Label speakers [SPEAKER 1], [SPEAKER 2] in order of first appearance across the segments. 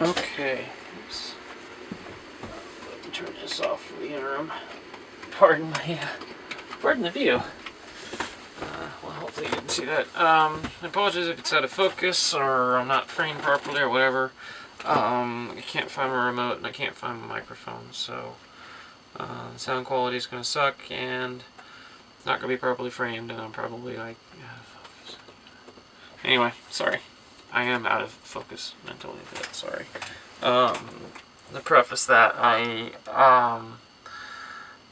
[SPEAKER 1] Okay. Oops. Let me turn this off for the interim. Pardon the view. Well, hopefully you didn't see that. I apologize if it's out of focus or I'm not framed properly or whatever. I can't find my remote and I can't find my microphone, so the sound quality is going to suck and it's not going to be properly framed, and I'm probably like out of focus. Anyway, sorry. I am out of focus mentally, but sorry. To preface that, I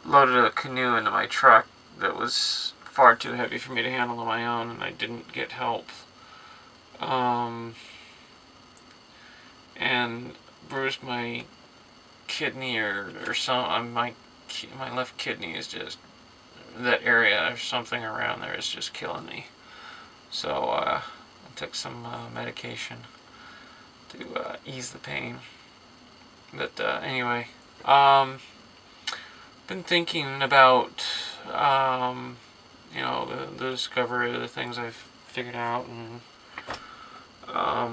[SPEAKER 1] loaded a canoe into my truck that was far too heavy for me to handle on my own, and I didn't get help. And bruised my kidney or some. My left kidney is just, that area or something around there is just killing me. So I took some medication to ease the pain. But anyway, been thinking about the discovery of the things I've figured out and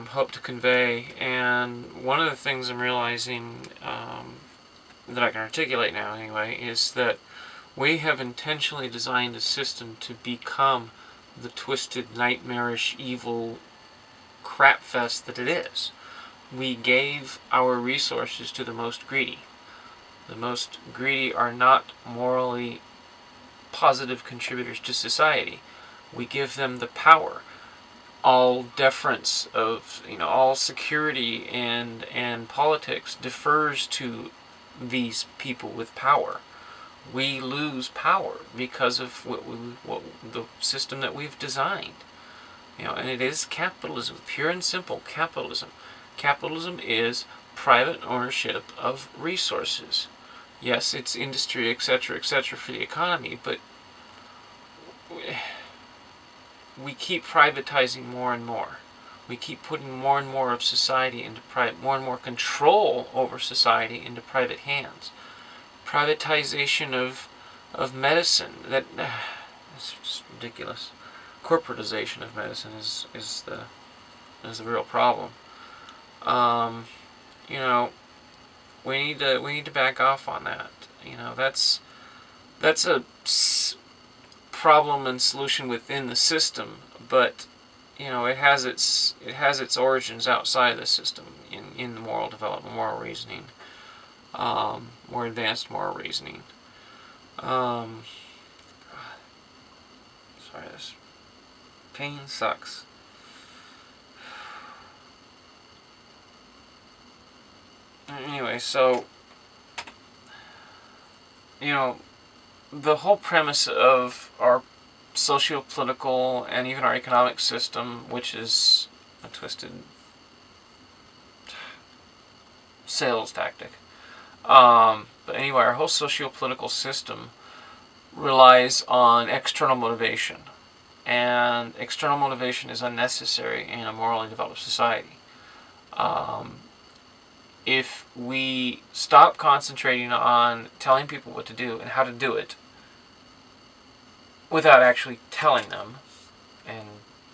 [SPEAKER 1] hope to convey. And one of the things I'm realizing that I can articulate now anyway is that we have intentionally designed a system to become the twisted, nightmarish, evil crap fest that it is. We gave our resources to the most greedy. The most greedy are not morally positive contributors to society. We give them the power. All deference of, all security and politics defers to these people with power. We lose power because of what the system that we've designed. And it is capitalism, pure and simple capitalism. Capitalism is private ownership of resources. Yes, it's industry, etc., for the economy, but we keep privatizing more and more. We keep putting more and more of society into more and more control over society into private hands. Privatization of medicine, that's just ridiculous. Corporatization of medicine is the real problem. We need to back off on that. That's a problem and solution within the system, but it has its origins outside the system in the moral development, moral reasoning, more advanced moral reasoning. Sorry, this pain sucks. Anyway, so the whole premise of our socio-political and even our economic system, which is a twisted sales tactic. But anyway, our whole socio-political system relies on external motivation. And external motivation is unnecessary in a morally developed society. If we stop concentrating on telling people what to do and how to do it without actually telling them and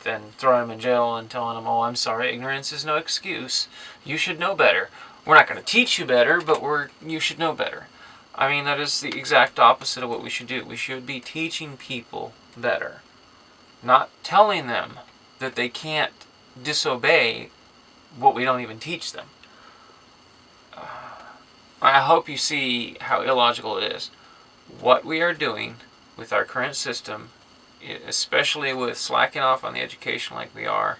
[SPEAKER 1] then throwing them in jail and telling them, oh, I'm sorry, ignorance is no excuse, you should know better. We're not going to teach you better, but you should know better. I mean, that is the exact opposite of what we should do. We should be teaching people better, not telling them that they can't disobey what we don't even teach them. I hope you see how illogical it is. What we are doing with our current system, especially with slacking off on the education like we are,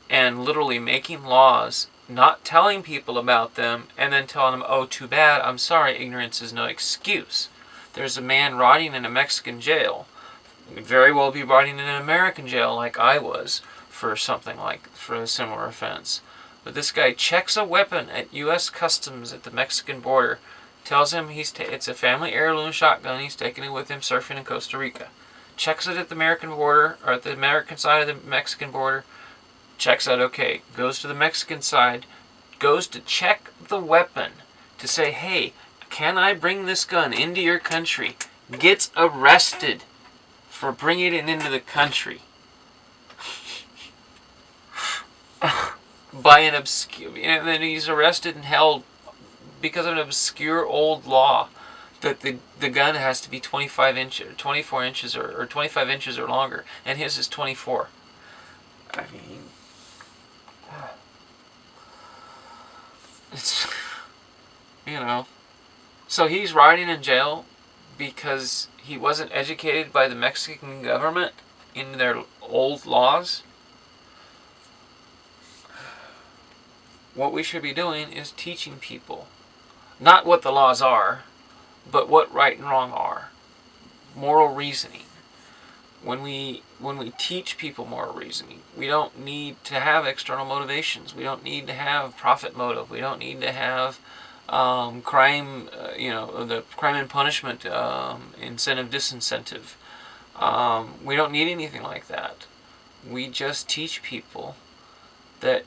[SPEAKER 1] and literally making laws, not telling people about them, and then telling them, oh, too bad, I'm sorry, ignorance is no excuse. There's a man rotting in a Mexican jail. He could very well be rotting in an American jail like I was for a similar offense. But this guy checks a weapon at U.S. Customs at the Mexican border, tells him it's a family heirloom shotgun, he's taking it with him surfing in Costa Rica. Checks it at the American border, or at the American side of the Mexican border, checks out okay, goes to the Mexican side, goes to check the weapon to say, hey, can I bring this gun into your country? Gets arrested for bringing it into the country. by an obscure, and then he's arrested and held because of an obscure old law that the gun has to be 25 inches, 24 inches, or 25 inches or longer, and his is 24. I mean, it's, you know, so he's rotting in jail because he wasn't educated by the Mexican government in their old laws. What we should be doing is teaching people not what the laws are, but what right and wrong are. Moral reasoning. When we teach people moral reasoning, we don't need to have external motivations. We don't need to have profit motive. We don't need to have crime, the crime and punishment incentive, disincentive. We don't need anything like that. We just teach people that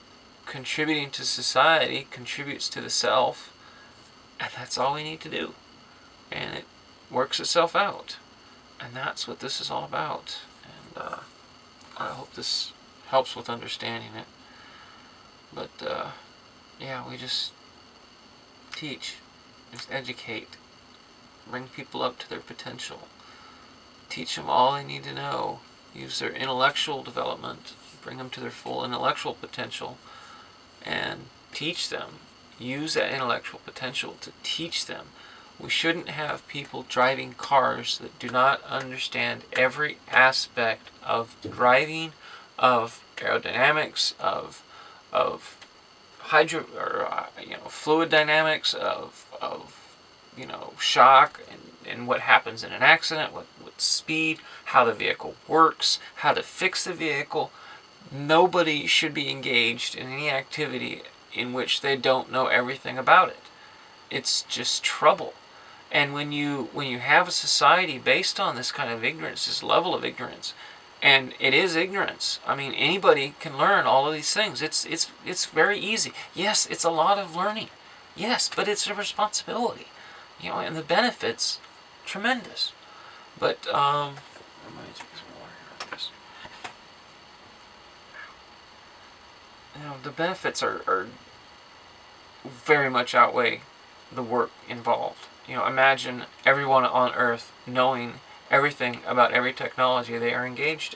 [SPEAKER 1] contributing to society contributes to the self, and that's all we need to do. And it works itself out. And that's what this is all about. And I hope this helps with understanding it. But, we just teach, just educate, bring people up to their potential, teach them all they need to know, use their intellectual development, bring them to their full intellectual potential, and teach them, use that intellectual potential to teach them. We shouldn't have people driving cars that do not understand every aspect of driving, of aerodynamics, of fluid dynamics, of shock and what happens in an accident, what speed, how the vehicle works, how to fix the vehicle. Nobody should be engaged in any activity in which they don't know everything about it. It's just trouble. And when you have a society based on this kind of ignorance, this level of ignorance, and it is ignorance. I mean, anybody can learn all of these things. It's very easy. Yes, it's a lot of learning. Yes, but it's a responsibility. And the benefits, tremendous. But I'm going to take some water here, I guess. The benefits are very much outweigh the work involved. Imagine everyone on Earth knowing everything about every technology they are engaged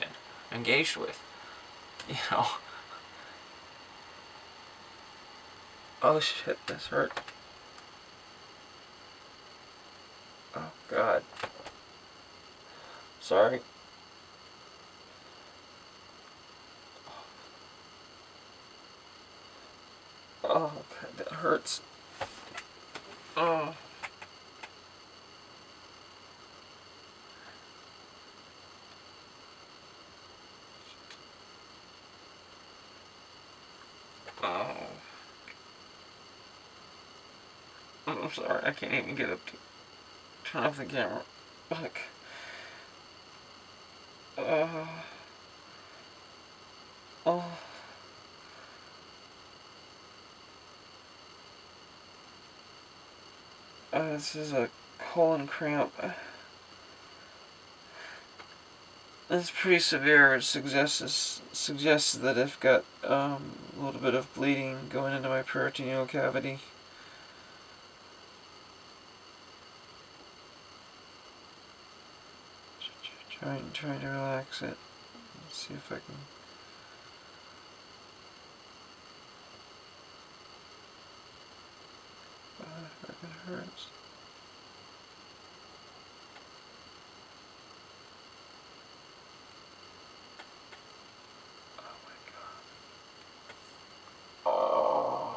[SPEAKER 1] with. Oh shit, this hurt. Oh God. Sorry. Oh God, that hurts. Oh. Oh. I'm sorry, I can't even get up to turn off the camera. Look. Oh. This is a colon cramp. It's pretty severe. It suggests that I've got a little bit of bleeding going into my peritoneal cavity. Trying to relax it. Let's see if I can. It hurts. Oh my God. Oh.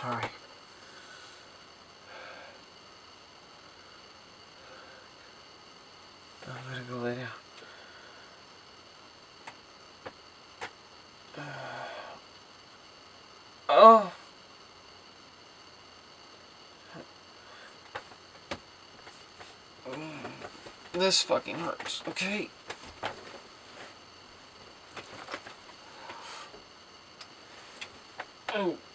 [SPEAKER 1] Sorry. I'm gonna go lay down. Oh. This fucking hurts, okay? Oh.